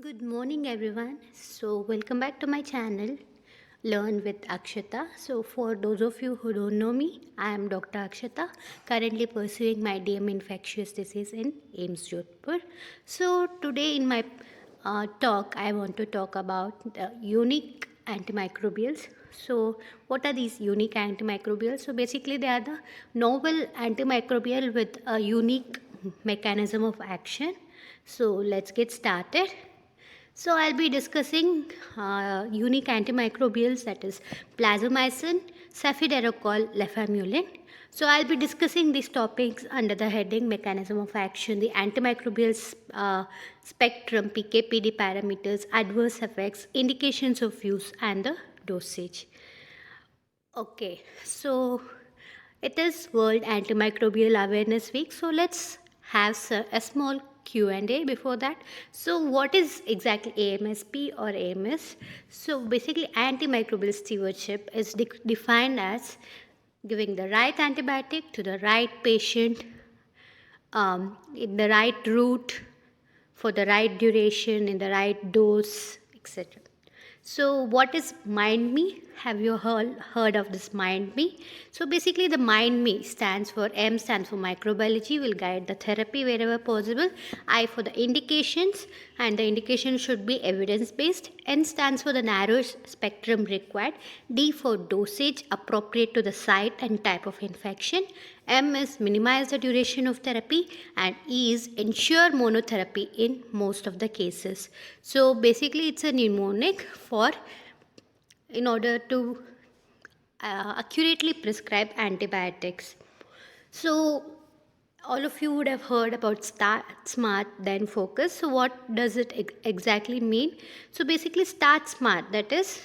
Good morning, everyone. Welcome back to my channel, Learn with Akshata. For those of you who don't know me, I am Dr. Akshata, currently pursuing my DM infectious disease in AIMS Jodhpur. Today in my talk, I want to talk about the unique antimicrobials. What are these unique antimicrobials? Basically, they are the novel antimicrobial with a unique mechanism of action. Let's get started. I'll be discussing unique antimicrobials, that is plasmomycin, cefiderocol, lefamulin. I'll be discussing these topics under the heading mechanism of action, the antimicrobial spectrum, PK/PD parameters, adverse effects, indications of use, and the dosage. Okay, so it is World Antimicrobial Awareness Week. So let's have a small Q&A before that. So what is exactly AMSP or AMS? So basically antimicrobial stewardship is defined as giving the right antibiotic to the right patient in the right route for the right duration in the right dose, etc. So, what is MindMe? Have you heard of this MindMe? So, basically, the MindMe stands for M stands for microbiology, will guide the therapy wherever possible. I for the indications, and the indication should be evidence based. N stands for the narrow spectrum required. D for dosage appropriate to the site and type of infection. M is minimize the duration of therapy, and E is ensure monotherapy in most of the cases. So basically it's a mnemonic for in order to accurately prescribe antibiotics. So all of you would have heard about start, smart, then focus. So what does it exactly mean? So basically start smart, that is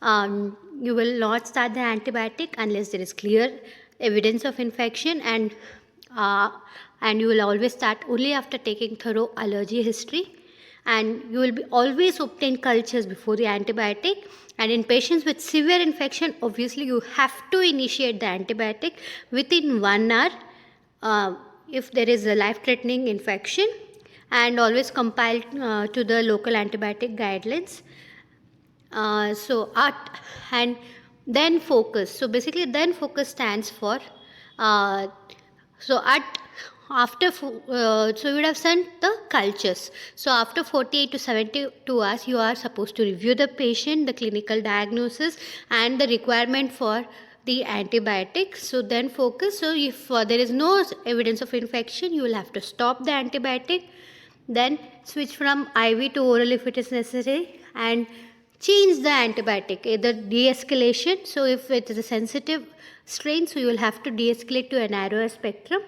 you will not start the antibiotic unless there is clear evidence of infection, uh, and you will always start only after taking thorough allergy history, and you will be always obtain cultures before the antibiotic. And in patients with severe infection, obviously you have to initiate the antibiotic within 1 hour if there is a life threatening infection, and always compile to the local antibiotic guidelines. Art and then focus. So basically, then focus stands for uh, so at after so you would have sent the cultures. So after 48 to 72 hours, you are supposed to review the patient, the clinical diagnosis, and the requirement for the antibiotic. So then focus. So if there is no evidence of infection, you will have to stop the antibiotic, then switch from IV to oral if it is necessary, and change the antibiotic, either de-escalation. So if it is a sensitive strain, so you will have to de-escalate to a narrower spectrum,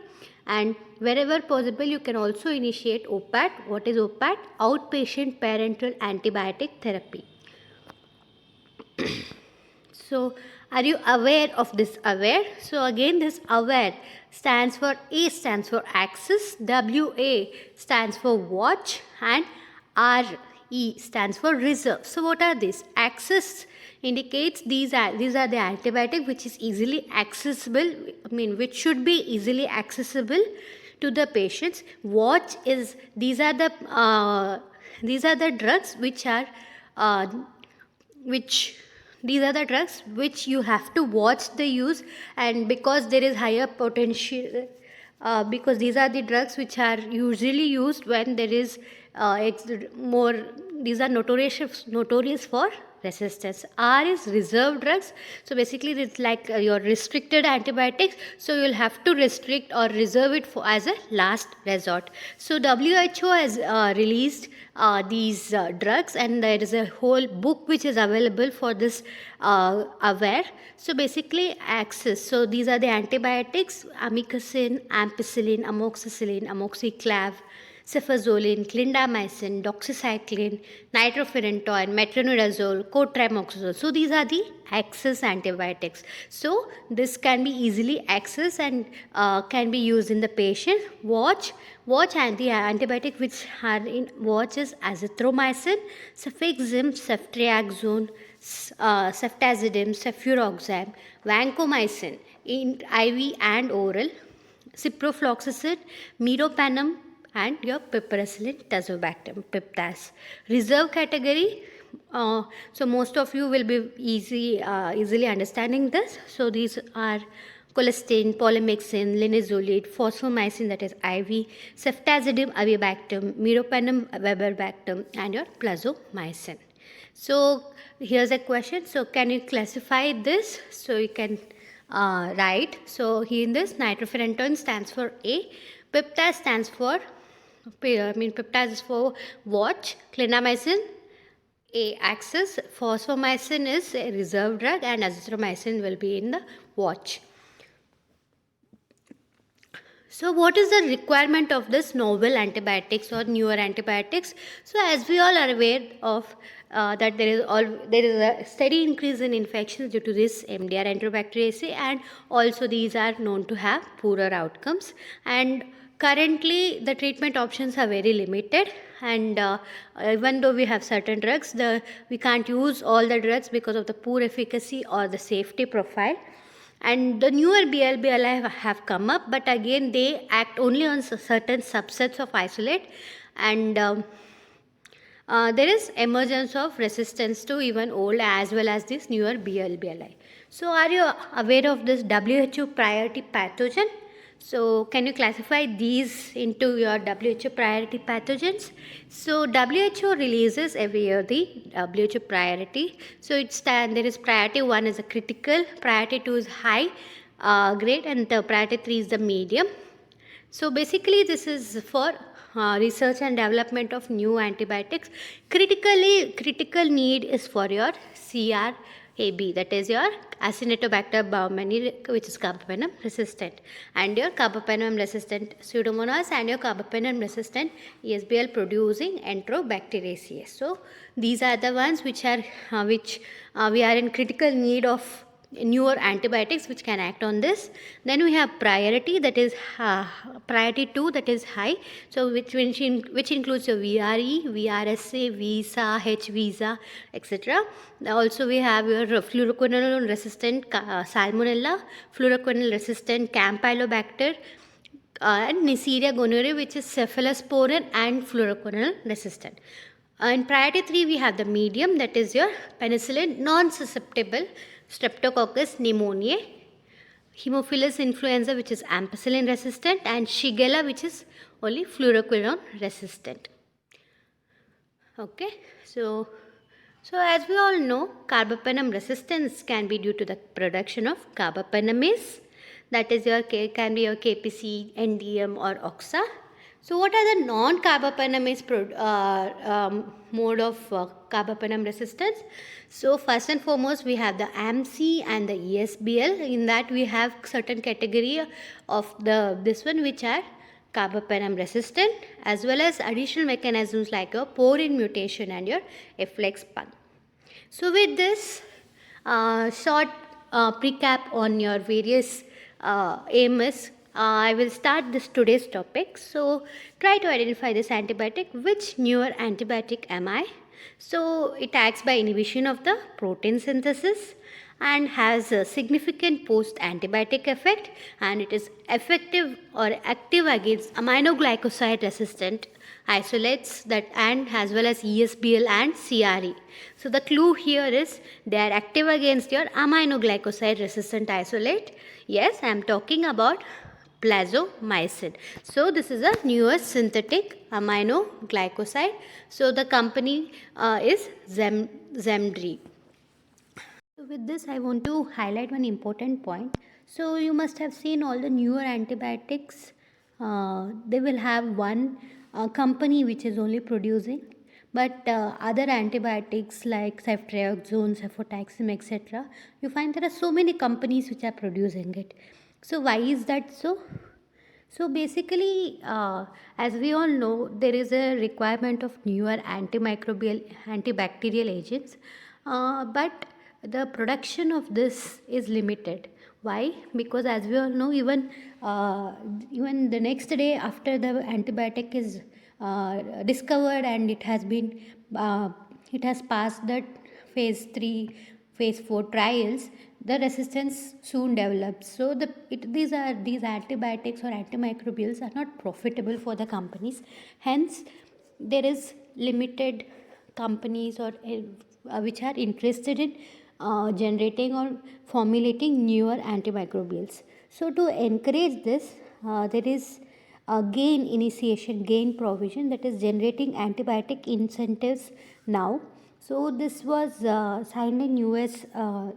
and wherever possible you can also initiate OPAT. What is OPAT? Outpatient parenteral antibiotic therapy. So are you aware of this aware? So again, this aware stands for A stands for access, WA stands for watch, and RE stands for reserve. So what are these? Access indicates these are the antibiotic which is easily accessible, which should be easily accessible to the patients. Watch is these are the drugs which are which these are the drugs which you have to watch the use, and because there is higher potential, because these are the drugs which are usually used when there is more, these are notorious for resistance. R is reserved drugs. So basically it's like your restricted antibiotics, so you will have to restrict or reserve it for as a last resort. So WHO has released these drugs, and there is a whole book which is available for this aware. So basically access, so these are the antibiotics: amikacin, ampicillin, amoxicillin, amoxiclav, cefazolin, clindamycin, doxycycline, nitrofurantoin, metronidazole, cotrimoxazole. So these are the access antibiotics. So this can be easily accessed and can be used in the patient. Watch and the antibiotic which are in watch is azithromycin, cefixime, ceftriaxone, ceftazidime, cefuroxime, vancomycin in IV and oral, ciprofloxacin, meropenem, and your piperacillin tazobactam, piptas. Reserve category. So most of you will be easily understanding this. So these are colistin, polymyxin, linezolid, fosfomycin, that is IV, ceftazidime avibactam, meropenem weberbactam, and your plazomycin. So here's a question. So can you classify this? So you can write. So here in this, nitrofurantoin stands for A, piptaz stands for piptaz is for watch, clindamycin A axis, fosfomycin is a reserve drug, and azithromycin will be in the watch. So what is the requirement of this novel antibiotics or newer antibiotics? So as we all are aware of that there is a steady increase in infections due to this MDR Enterobacteriaceae, and also these are known to have poorer outcomes. And currently the treatment options are very limited, and even though we have certain drugs, we can't use all the drugs because of the poor efficacy or the safety profile. And the newer BLBLI have come up, but again they act only on certain subsets of isolate, and there is emergence of resistance to even old as well as this newer BLBLI. So are you aware of this WHO priority pathogen? So can you classify these into your WHO priority pathogens? So WHO releases every year the WHO priority. So there is priority 1 is a critical, priority 2 is high grade, and the priority 3 is the medium. So basically this is for research and development of new antibiotics. Critical need is for your CRAB, that is your Acinetobacter baumannii, which is carbapenem resistant, and your carbapenem resistant Pseudomonas and your carbapenem resistant ESBL producing Enterobacteriaceae. So these are the ones which we are in critical need of newer antibiotics which can act on this. Then we have priority, that is priority 2, that is high, so which includes your VRE, VRSA, Visa, H Visa, etc. Also we have your fluoroquinolone resistant Salmonella, fluoroquinolone resistant Campylobacter, and Neisseria gonorrhoeae, which is cephalosporin and fluoroquinolone resistant. In priority 3 we have the medium, that is your penicillin non-susceptible Streptococcus pneumoniae, Haemophilus influenza, which is ampicillin resistant, and Shigella, which is only fluoroquinolone resistant. Okay, so as we all know, carbapenem resistance can be due to the production of carbapenemase, that is can be your KPC, NDM, or OXA. So what are the non-carbapenemase mode of carbapenem resistance? So first and foremost we have the AMC and the ESBL. In that we have certain category of this one which are carbapenem resistant, as well as additional mechanisms like your porin mutation and your Efflex pun. So with this short recap on your various AMS, I will start today's topic. So try to identify this antibiotic. Which newer antibiotic am I? So it acts by inhibition of the protein synthesis and has a significant post-antibiotic effect, and it is effective or active against aminoglycoside resistant isolates and as well as ESBL and CRE. So the clue here is they are active against your aminoglycoside resistant isolate. Yes, I am talking about plazomycin. So this is a newer synthetic aminoglycoside. So the company is Zemdri. So with this I want to highlight one important point. So you must have seen all the newer antibiotics. They will have one company which is only producing, but other antibiotics like ceftriaxone, cefotaxime, etc., you find there are so many companies which are producing it. So why is that so? So basically, as we all know, there is a requirement of newer antibacterial agents, but the production of this is limited. Why? Because as we all know, even the next day after the antibiotic is discovered and it has passed that phase 3 phase 4 trials, the resistance soon develops. So these antibiotics or antimicrobials are not profitable for the companies. Hence, there is limited companies or which are interested in generating or formulating newer antimicrobials. So to encourage this, there is a gain provision, that is generating antibiotic incentives now. So this was signed in US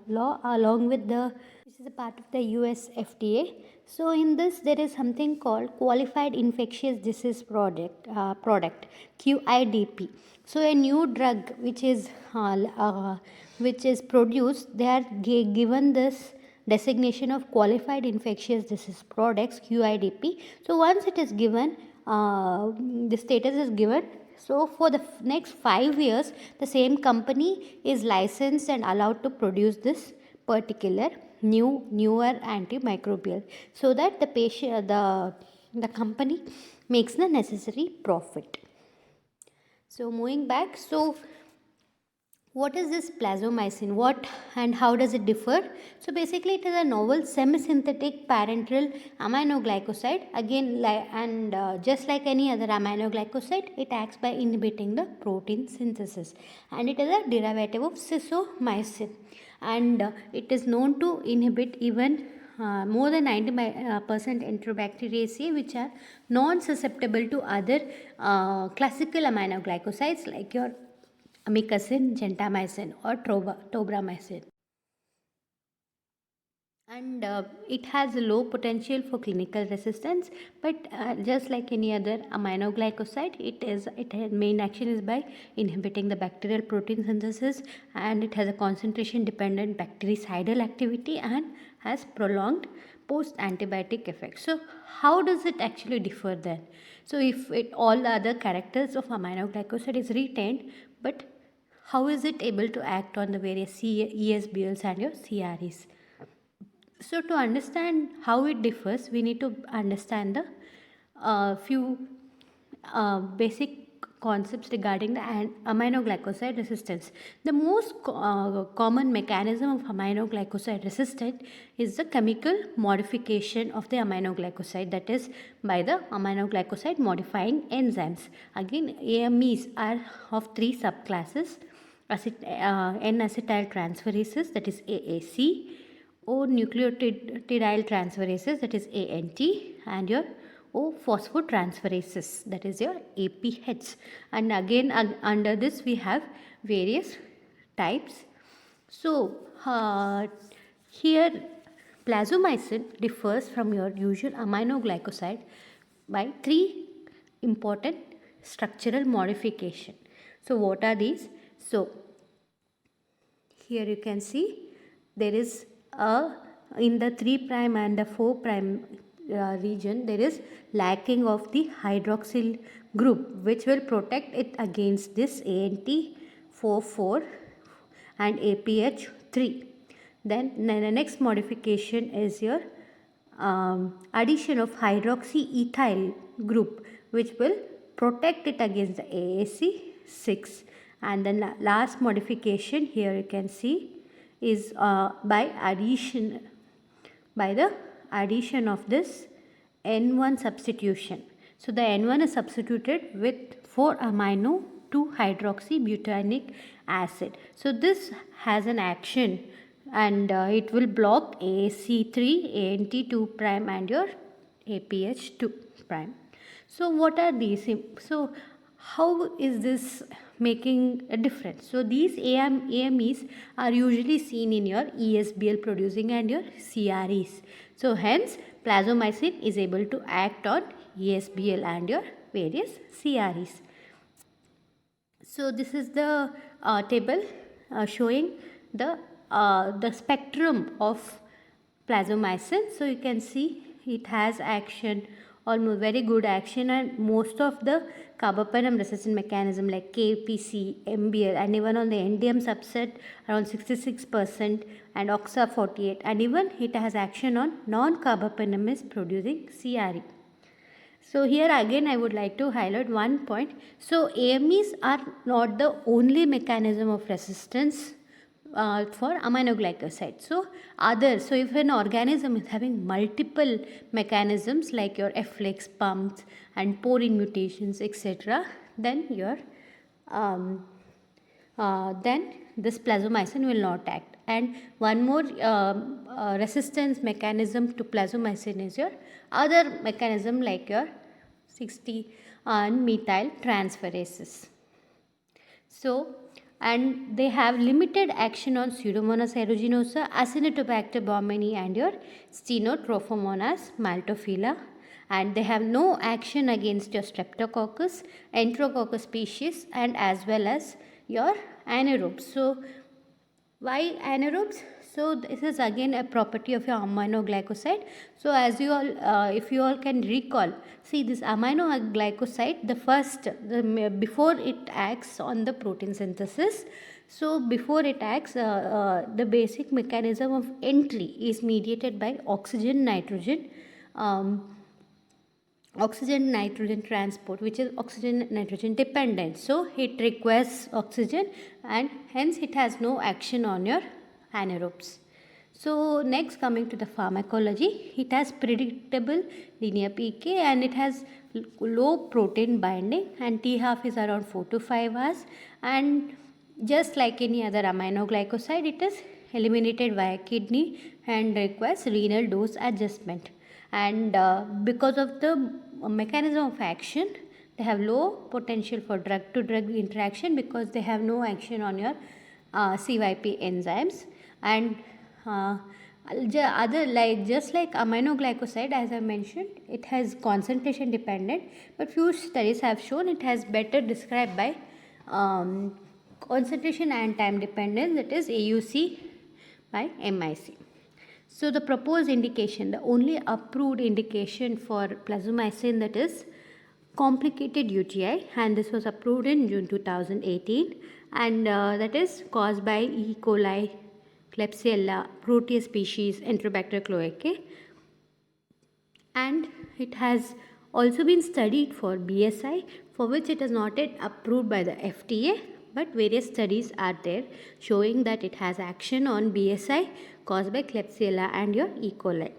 law along with this is a part of the US FDA. So in this there is something called Qualified Infectious Disease product QIDP. So a new drug which is produced, they are given this designation of Qualified Infectious Disease Products QIDP. So once it is given, the status is given. So for the next 5 years, the same company is licensed and allowed to produce this particular newer antimicrobial, so that the company makes the necessary profit. So moving back, so what is this plasmomycin? What and how does it differ? So basically, it is a novel semi-synthetic parenteral aminoglycoside. Again, just like any other aminoglycoside, it acts by inhibiting the protein synthesis, and it is a derivative of cisomycin, and it is known to inhibit even more than 90% Enterobacteriaceae, which are non-susceptible to other classical aminoglycosides like your amikacin, gentamicin or tobramycin. And it has low potential for clinical resistance, but just like any other aminoglycoside, its main action is by inhibiting the bacterial protein synthesis, and it has a concentration dependent bactericidal activity and has prolonged post antibiotic effect. So how does it actually differ then? So if all the other characters of aminoglycoside is retained, but how is it able to act on the various ESBLs and your CREs? So to understand how it differs, we need to understand the few basic concepts regarding the aminoglycoside resistance. The most common mechanism of aminoglycoside resistance is the chemical modification of the aminoglycoside, that is by the aminoglycoside modifying enzymes. Again, AMEs are of 3 subclasses: N-acetyl transferases, that is AAC, O nucleotidyl transferases, that is ANT, and your O phosphotransferases, that is your APH. And again under this we have various types. So here plasmomycin differs from your usual aminoglycoside by 3 important structural modification. So what are these? So here you can see there is in the 3' and the 4' region, there is lacking of the hydroxyl group, which will protect it against this ANT44 and APH3. Then the next modification is your addition of hydroxyethyl group, which will protect it against the AAC6. And then last modification here you can see is by the addition of this N1 substitution. So the N1 is substituted with 4-amino 2-hydroxybutyronic acid. So this has an action, and it will block AAC3, ANT2' and your APH2'. So what are these? So how is this making a difference? So these AMEs are usually seen in your ESBL producing and your CREs. So hence plasmomycin is able to act on ESBL and your various CREs. So this is the table showing the spectrum of plasmomycin. So you can see it has action, almost very good action, and most of the carbapenem resistant mechanism like KPC, MBL, and even on the NDM subset around 66%, and OXA 48, and even it has action on non-carbapenemase producing CRE. So here again I would like to highlight one point. So AMEs are not the only mechanism of resistance for aminoglycoside. So if an organism is having multiple mechanisms like your efflux pumps and porin mutations, etc., then your then this plasmomycin will not act. And one more resistance mechanism to plasmomycin is your other mechanism like your 60 methyl transferases. So, and they have limited action on Pseudomonas aeruginosa, Acinetobacter baumannii and your Stenotrophomonas maltophilia, and they have no action against your Streptococcus, Enterococcus species, and as well as your anaerobes. So, why anaerobes? So this is again a property of your aminoglycoside. So as you all, if you all can recall, see this aminoglycoside, before it acts on the protein synthesis. So before it acts, the basic mechanism of entry is mediated by oxygen nitrogen transport, which is oxygen nitrogen dependent. So it requires oxygen and hence it has no action on your anaerobes. So next, coming to the pharmacology, it has predictable linear PK and it has low protein binding, and T half is around 4 to 5 hours, and just like any other aminoglycoside, it is eliminated via kidney and requires renal dose adjustment. And because of the mechanism of action, they have low potential for drug to drug interaction because they have no action on your CYP enzymes. And just like aminoglycoside, as I mentioned, it has concentration dependent, but few studies have shown it has better described by concentration and time dependence, that is AUC by MIC. So the proposed indication, the only approved indication for plasmomycin, that is complicated UTI, and this was approved in June 2018, and that is caused by E. coli, Klebsiella, Proteus species, Enterobacter cloacae, and it has also been studied for BSI, for which it is not yet approved by the FDA, but various studies are there showing that it has action on BSI caused by Klebsiella and your E. coli.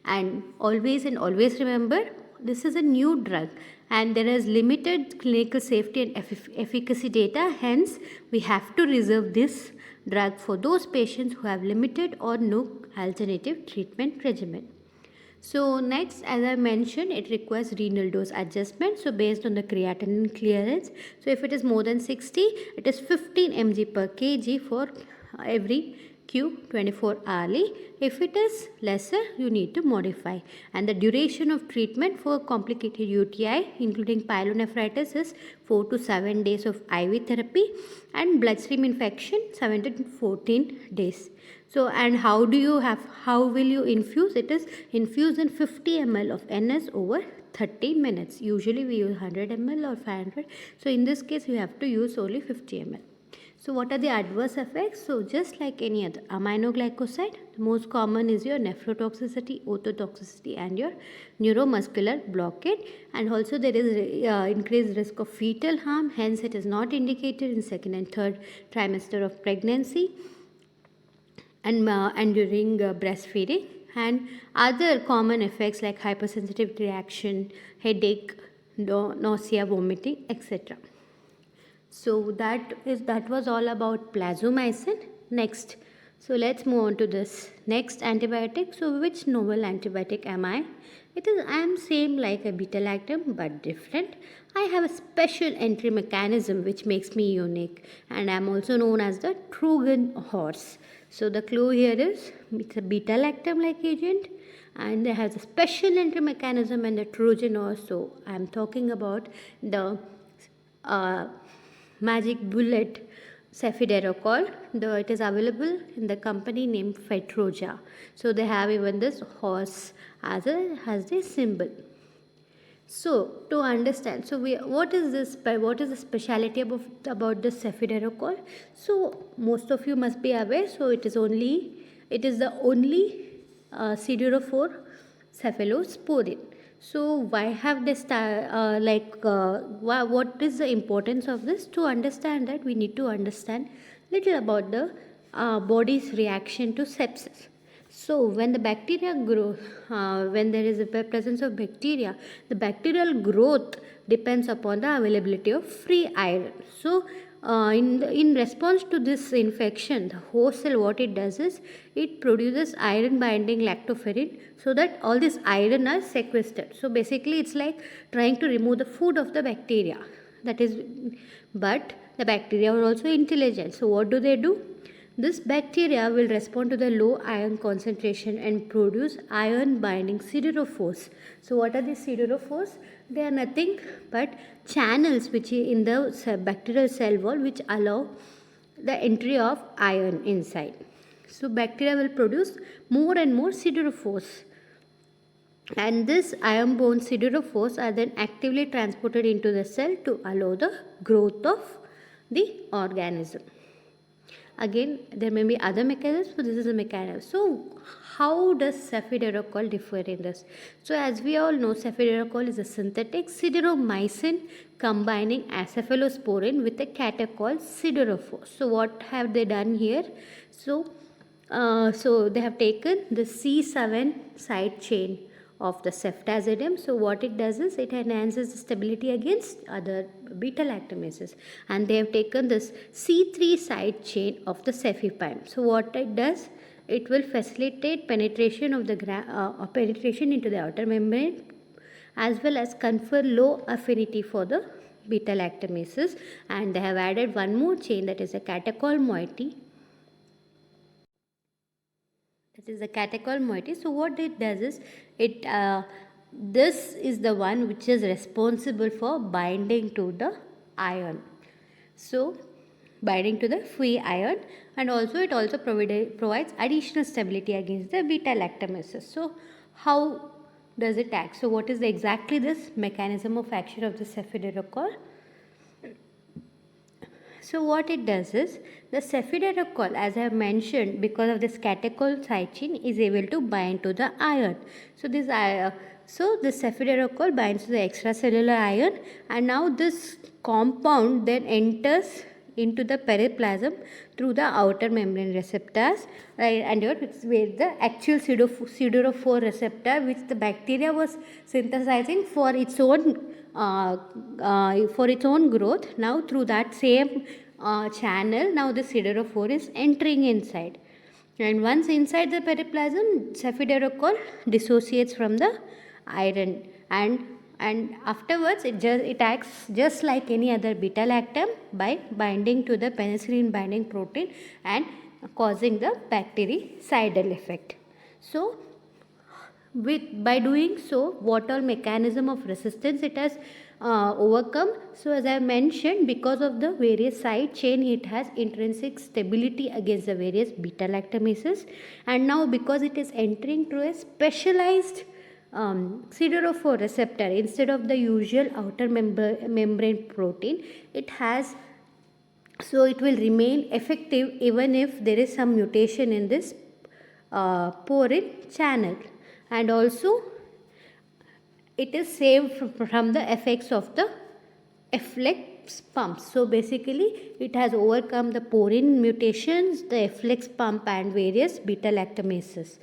And always remember, this is a new drug and there is limited clinical safety and efficacy data. Hence, we have to reserve this drug for those patients who have limited or no alternative treatment regimen. So next, as I mentioned, it requires renal dose adjustment. So based on the creatinine clearance, so if it is more than 60, it is 15 mg per kg for every Q24 hourly. If it is lesser, you need to modify. And the duration of treatment for complicated UTI, including pyelonephritis, is 4 to 7 days of IV therapy, and bloodstream infection 7 to 14 days. So, and how will you infuse? It is infused in 50 ml of NS over 30 minutes. Usually we use 100 ml or 500. So in this case, you have to use only 50 ml. So what are the adverse effects? So just like any other aminoglycoside, the most common is your nephrotoxicity, ototoxicity, and your neuromuscular blockade. And also there is increased risk of fetal harm. Hence it is not indicated in second and third trimester of pregnancy and during breastfeeding. And other common effects like hypersensitivity reaction, headache, nausea, vomiting, etc. So that was all about plasmomycin. Next, so let's move on to this next antibiotic. So which novel antibiotic am I? I am same like a beta-lactam but different. I have a special entry mechanism which makes me unique, and I am also known as the Trojan horse. So the clue here is it's a beta-lactam like agent, and it has a special entry mechanism and the Trojan horse. So I am talking about the magic bullet cefiderocol. It is available in the company named Fetroja. So they have even this horse as the symbol. So to understand, so what is the speciality about the cefiderocol? So most of you must be aware. So it is the only siderophore cephalosporin. So why have this what is the importance of this? To understand that, we need to understand little about the body's reaction to sepsis. So when the bacteria grow, when there is a presence of bacteria, the bacterial growth depends upon the availability of free iron. So in response to this infection, the host cell, what it does is it produces iron binding lactoferrin, so that all this iron are sequestered. So basically it's like trying to remove the food of the bacteria. That is, but the bacteria are also intelligent. So what do? This bacteria will respond to the low iron concentration and produce iron binding siderophores. So what are these siderophores? They are nothing but channels which in the bacterial cell wall which allow the entry of iron inside. So bacteria will produce more and more siderophores, and this iron bound siderophores are then actively transported into the cell to allow the growth of the organism. Again, there may be other mechanisms, but this is a mechanism. So how does cefiderocol differ in this? So as we all know, cefiderocol is a synthetic sideromycin combining acephalosporin with a catechol siderophore. So what have they done here? So they have taken the C7 side chain of the ceftazidime. So what it does is it enhances the stability against other beta lactamases, and they have taken this C3 side chain of the cefepime. So what it does, it will facilitate penetration of the penetration into the outer membrane, as well as confer low affinity for the beta lactamases. And they have added one more chain, that is a catechol moiety. That is the catechol moiety. So what it does is it this is the one which is responsible for binding to the iron. So binding to the free iron, and also it also provides additional stability against the beta lactamases. So how does it act? So what is exactly this mechanism of action of the cefiderocol? So what it does is the cefiderocol, as I have mentioned, because of this catechol side chain, is able to bind to the iron. So this cefiderocol binds to the extracellular iron, and now this compound then enters into the periplasm through the outer membrane receptors, right, and here it's where the actual siderophore receptor which the bacteria was synthesizing for its own growth. Now through that same channel, now the siderophore is entering inside, and once inside the periplasm, cefiderocol dissociates from the iron, and afterwards it acts just like any other beta lactam by binding to the penicillin binding protein and causing the bactericidal effect. So by doing so, what all mechanism of resistance it has overcome? So as I mentioned, because of the various side chain, it has intrinsic stability against the various beta lactamases, and now because it is entering through a specialized siderophore receptor instead of the usual outer membrane protein, it has, so it will remain effective even if there is some mutation in this porin channel, and also it is saved from the effects of the efflux pumps. So basically it has overcome the porin mutations, the efflux pump and various beta lactamases.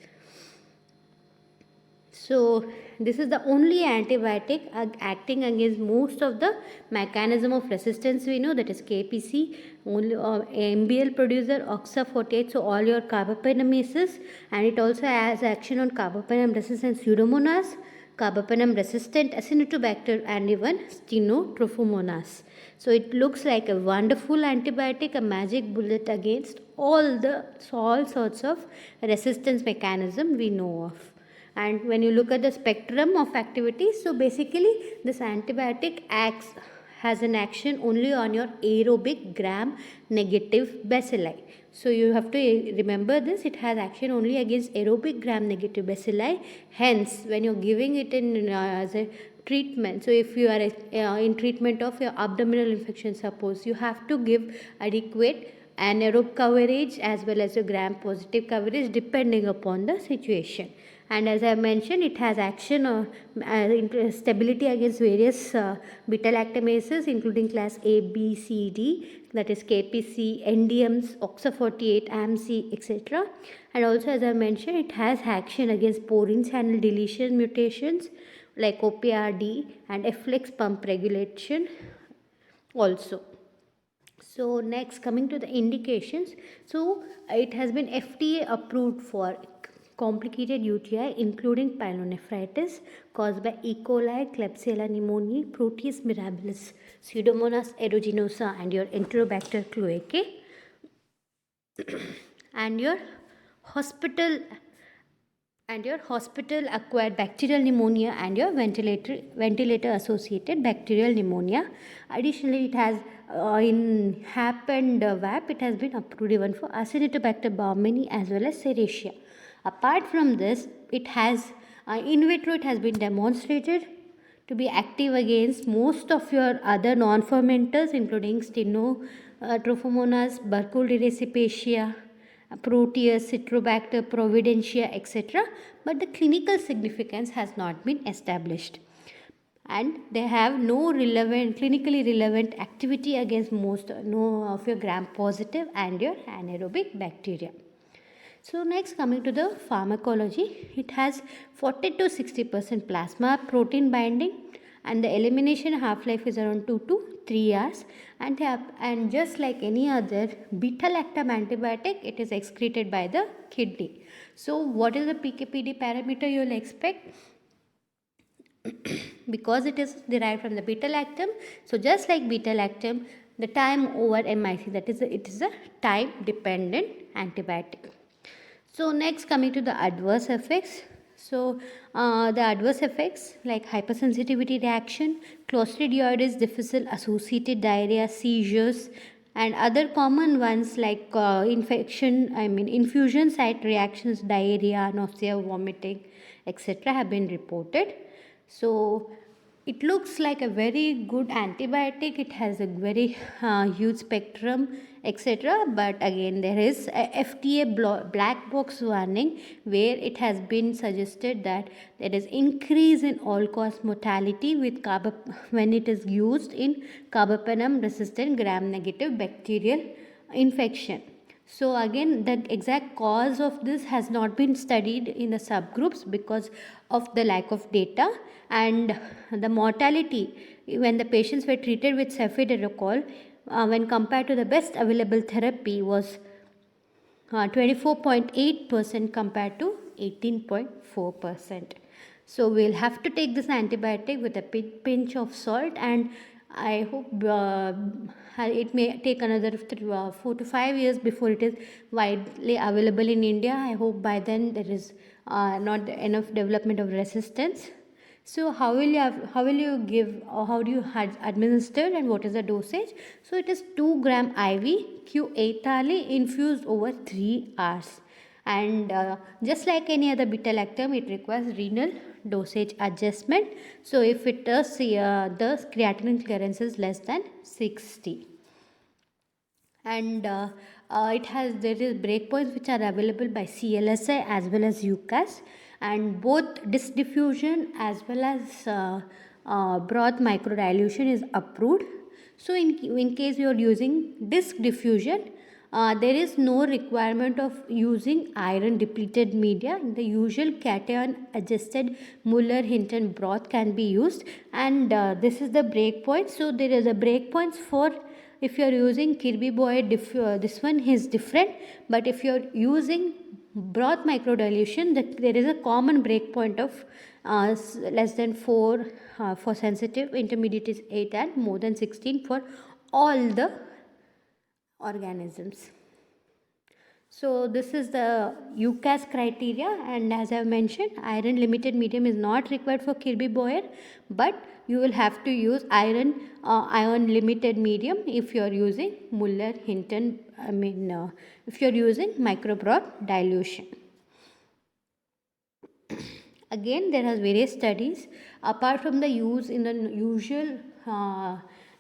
So this is the only antibiotic acting against most of the mechanism of resistance we know, that is KPC, only MBL producer, OXA48, so all your carbapenemases, and it also has action on carbapenem resistant Pseudomonas, carbapenem resistant Acinetobacter, and even Stenotrophomonas. So it looks like a wonderful antibiotic, a magic bullet against all sorts of resistance mechanism we know of. And when you look at the spectrum of activity, so basically this antibiotic has an action only on your aerobic gram negative bacilli. So you have to remember this, it has action only against aerobic gram negative bacilli. Hence when you're giving it in as a treatment, so if you are in treatment of your abdominal infection, suppose, you have to give adequate anaerobe coverage as well as your gram positive coverage depending upon the situation. and as I mentioned, it has action or stability against various beta-lactamases, including class A, B, C, D, that is KPC, NDMs, OXA48, AMC, etc. And also, as I mentioned, it has action against porine channel deletion mutations like OPRD and efflux pump regulation also. So next, coming to the indications, so it has been FDA approved for complicated UTI including pyelonephritis caused by E. coli, Klebsiella pneumoniae, Proteus mirabilis, Pseudomonas aeruginosa, and your Enterobacter cloacae, and your hospital acquired bacterial pneumonia and your ventilator associated bacterial pneumonia. Additionally, it has in HAP and VAP, it has been approved even for Acinetobacter baumannii as well as Serratia. Apart from this, it has in vitro, it has been demonstrated to be active against most of your other non-fermenters, including Trophomonas, Burkholderia, Proteus, Citrobacter, Providentia, etc. But the clinical significance has not been established, and they have no clinically relevant activity against most of your gram-positive and your anaerobic bacteria. So next, coming to the pharmacology, it has 40 to 60% plasma protein binding, and the elimination half-life is around 2 to 3 hours, and just like any other beta-lactam antibiotic, it is excreted by the kidney. So what is the PK/PD parameter you will expect? Because it is derived from the beta-lactam, so just like beta-lactam, the time over MIC, that is it is a time dependent antibiotic. So next, coming to the adverse effects. So the adverse effects like hypersensitivity reaction, Clostridioides difficile associated diarrhea, seizures, and other common ones like infusion site reactions, diarrhea, nausea, vomiting, etc. have been reported. So it looks like a very good antibiotic. It has a very huge spectrum, etc. But again, there is a FDA black box warning where it has been suggested that there is increase in all-cause mortality with when it is used in carbapenem-resistant gram-negative bacterial infection. So again, the exact cause of this has not been studied in the subgroups because of the lack of data, and the mortality when the patients were treated with cefiderocol when compared to the best available therapy was 24.8% compared to 18.4%. So we'll have to take this antibiotic with a pinch of salt, and I hope it may take another 4 to 5 years before it is widely available in India. I hope by then there is not enough development of resistance. So how will you give, or how do you administer, and what is the dosage? So it is 2 gram IV Q8 hourly infused over 3 hours. And just like any other beta-lactam, it requires renal dosage adjustment. So if it does the creatinine clearance is less than 60, and there is breakpoints which are available by CLSI as well as UCAS, and both disc diffusion as well as broth microdilution is approved. So in case you are using disc diffusion, there is no requirement of using iron depleted media. The usual cation adjusted Muller-Hinton broth can be used, and this is the breakpoint. So there is a breakpoints for if you are using Kirby Boyd, this one is different, but if you are using broth microdilution, there is a common breakpoint of less than 4 for sensitive, intermediate is 8, and more than 16 for all the organisms. So this is the UCAS criteria, and as I have mentioned, iron limited medium is not required for Kirby Boyer, but you will have to use iron limited medium if you are using Muller-Hinton, if you are using microbroth dilution. Again, there are various studies apart from the use in the usual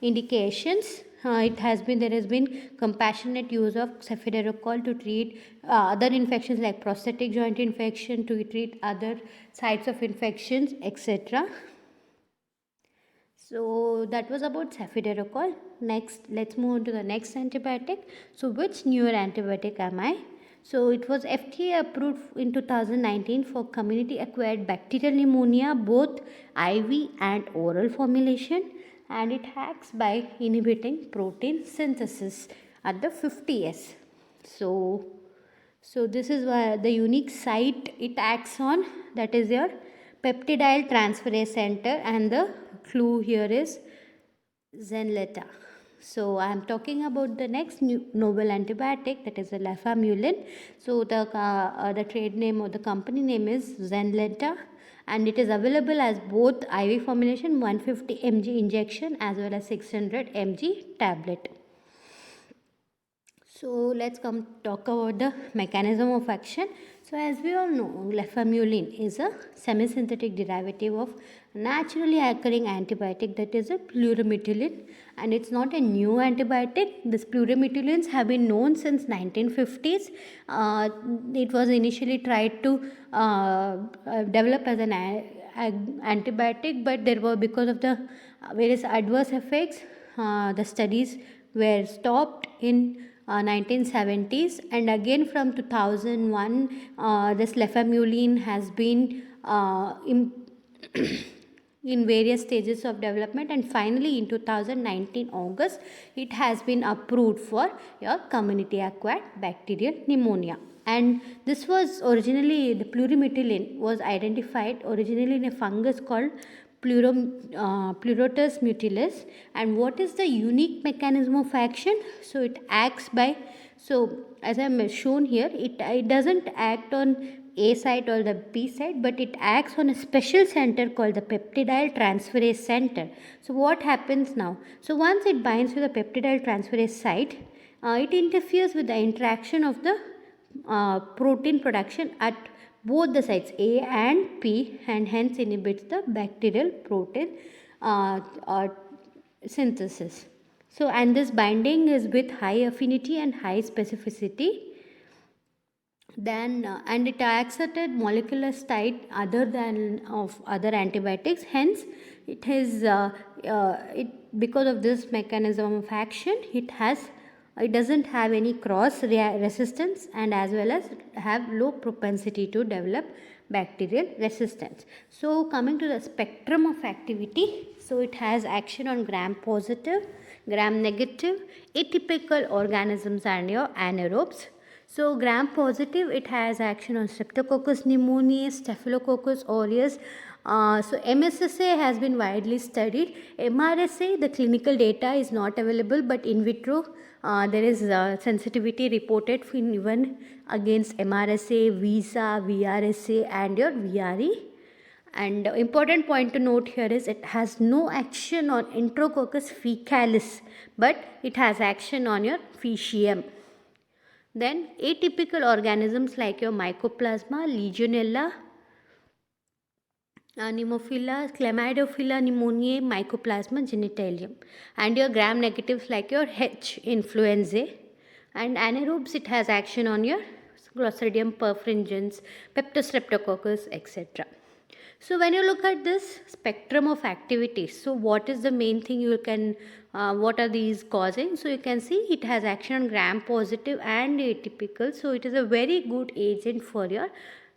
indications. there has been compassionate use of cefiderocol to treat other infections like prosthetic joint infection, to treat other sites of infections, etc. So that was about cefiderocol. Next, let's move on to the next antibiotic. So which newer antibiotic am I? So it was FDA approved in 2019 for community acquired bacterial pneumonia, both IV and oral formulation, and it acts by inhibiting protein synthesis at the 50S. So this is why the unique site it acts on, that is your peptidyl transferase center, and the clue here is Zenleta. So I am talking about the next novel antibiotic, that is the lefamulin. So the trade name or the company name is Zenleta, and it is available as both IV formulation 150 mg injection as well as 600 mg tablet. So let's come talk about the mechanism of action. So as we all know, lefamulin is a semi-synthetic derivative of naturally occurring antibiotic, that is a plurimetylin, and it's not a new antibiotic. These plurimetylins have been known since 1950s. It was initially tried to develop as an antibiotic, but there were, because of the various adverse effects, the studies were stopped in 1970s, and again from 2001 this lefamulin has been in various stages of development, and finally in 2019 August it has been approved for your community acquired bacterial pneumonia. And this was originally, the plurimetylin was identified originally in a fungus called Pleurotus mutilis. And what is the unique mechanism of action? So it acts by, so as I am shown here, it doesn't act on A site or the B site, but it acts on a special center called the peptidyl transferase center. So what happens now? So once it binds to the peptidyl transferase site, it interferes with the interaction of the protein production at both the sites A and P, and hence inhibits the bacterial protein synthesis. So, and this binding is with high affinity and high specificity. Then and it acts at a molecular site other than of other antibiotics. Hence, it has because of this mechanism of action, it doesn't have any cross resistance, and as well as have low propensity to develop bacterial resistance. So coming to the spectrum of activity, so it has action on gram positive, gram negative, atypical organisms and your anaerobes. So gram positive, it has action on Streptococcus pneumoniae, Staphylococcus aureus. So MSSA has been widely studied. MRSA, the clinical data is not available, but in vitro there is sensitivity reported even against MRSA, VISA, VRSA and your VRE. And important point to note here is it has no action on Enterococcus faecalis, but it has action on your Faecium. Then atypical organisms like your Mycoplasma, Legionella, Pneumophila, Chlamydophila pneumoniae, Mycoplasma genitalium, and your gram negatives like your H. influenzae, and anaerobes, it has action on your Clostridium perfringens, Peptostreptococcus, etc. So when you look at this spectrum of activities, so what is the main thing you can, what are these causing? So you can see it has action on gram positive and atypical. So it is a very good agent for your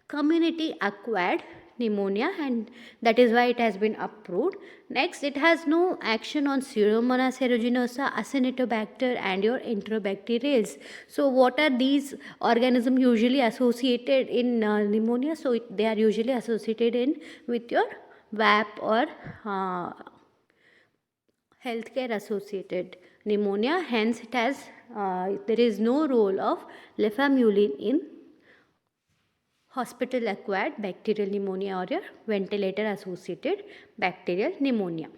community acquired pneumonia, and that is why it has been approved. Next, it has no action on Pseudomonas aeruginosa, Acinetobacter and your Enterobacteriales. So what are these organisms usually associated in pneumonia? So they are usually associated with your VAP or healthcare associated pneumonia. Hence it has there is no role of lefamulin in hospital acquired bacterial pneumonia or your ventilator associated bacterial pneumonia.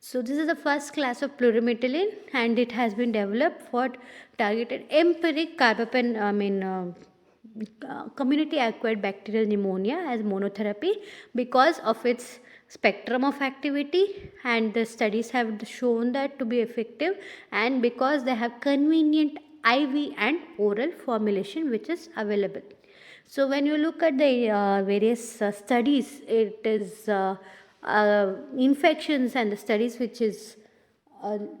So this is the first class of plurimetylin, and it has been developed for targeted empiric community acquired bacterial pneumonia as monotherapy because of its spectrum of activity, and the studies have shown that to be effective, and because they have convenient IV and oral formulation which is available. So when you look at the various studies, it is infections and the studies which is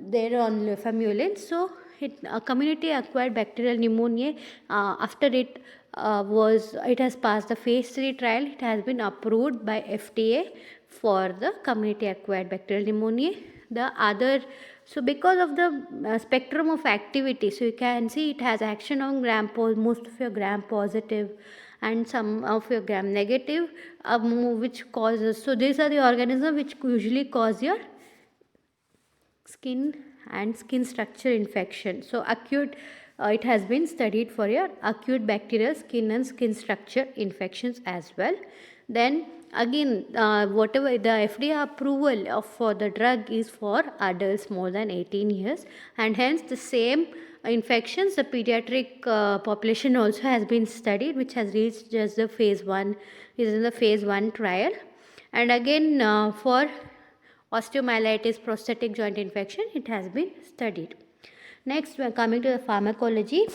there on lefamulin. So it community acquired bacterial pneumonia, after it has passed the phase 3 trial, it has been approved by FDA for the community acquired bacterial pneumonia. The other, so because of the spectrum of activity, so you can see it has action on most of your gram positive and some of your gram negative, which causes, so these are the organisms which usually cause your skin and skin structure infection. So acute, it has been studied for your acute bacterial skin and skin structure infections as well. Then again, whatever the FDA approval for the drug is for adults more than 18 years, and hence the same infections, the pediatric population also has been studied, which has reached just the phase 1, is in the phase 1 trial. And again, for osteomyelitis, prosthetic joint infection, it has been studied. Next, we are coming to the pharmacology.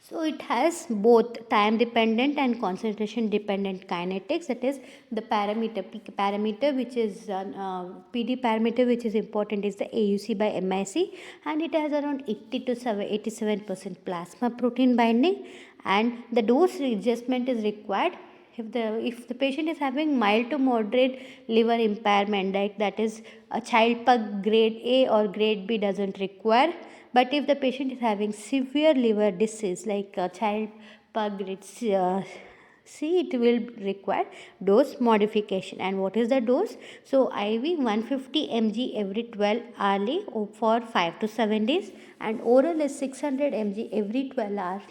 So it has both time dependent and concentration dependent kinetics. That is the parameter, parameter which is PD parameter, which is important, is the AUC by MIC, and it has around 80 to 87% plasma protein binding, and the dose adjustment is required if the patient is having mild to moderate liver impairment, like that is a child pug grade A or grade B, doesn't require. But if the patient is having severe liver disease like a child pug grade C, it will require dose modification. And what is the dose? So IV 150 mg every 12 hourly for 5 to 7 days, and oral is 600 mg every 12 hours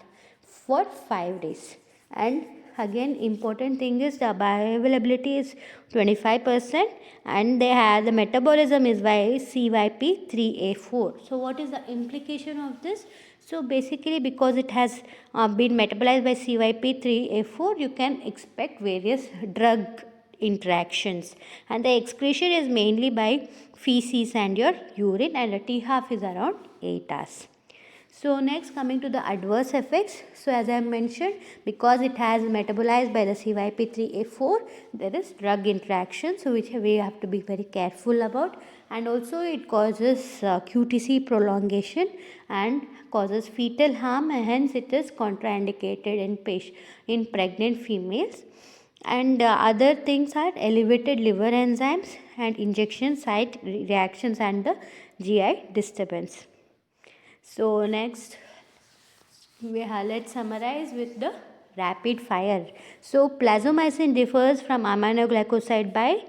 for 5 days. And again, important thing is the bioavailability is 25%, and they have the metabolism is by CYP3A4. So what is the implication of this? So basically, because it has been metabolized by CYP3A4, you can expect various drug interactions, and the excretion is mainly by feces and your urine, and the T-half is around 8 hours. So next, coming to the adverse effects. So as I mentioned, because it has metabolized by the CYP3A4, there is drug interaction, so which we have to be very careful about. And also it causes QTc prolongation and causes fetal harm, and hence it is contraindicated in pregnant females. And other things are elevated liver enzymes and injection site reactions and the GI disturbance. So next, let's summarize with the rapid fire. So plasmomycin differs from aminoglycoside by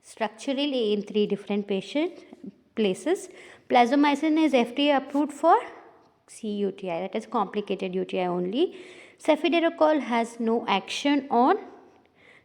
structurally in 3 different places. Plasmomycin is FDA approved for CUTI, that is complicated UTI only. Cefiderocol has no action on,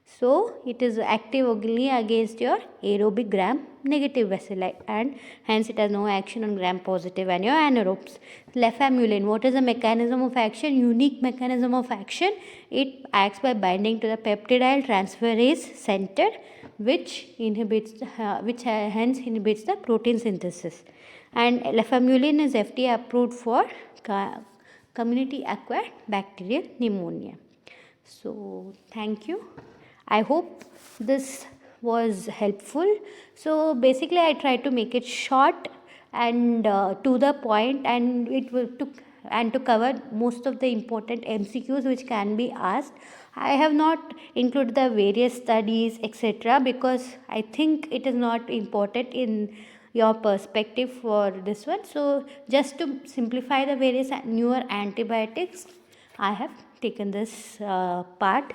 so it is active only against your aerobic gram negative bacilli, and hence it has no action on gram positive and your anaerobes. Lefamulin, what is the mechanism of action? Unique mechanism of action. It acts by binding to the peptidyl transferase center, which hence inhibits the protein synthesis. And lefamulin is FDA approved for community acquired bacterial pneumonia. So thank you. I hope this was helpful. So basically I tried to make it short and to the point, and to cover most of the important MCQs which can be asked. I have not included the various studies etc., because I think it is not important in your perspective for this one. So just to simplify the various newer antibiotics, I have taken this part.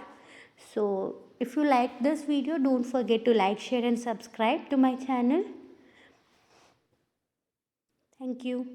So if you like this video, don't forget to like, share and subscribe to my channel. Thank you.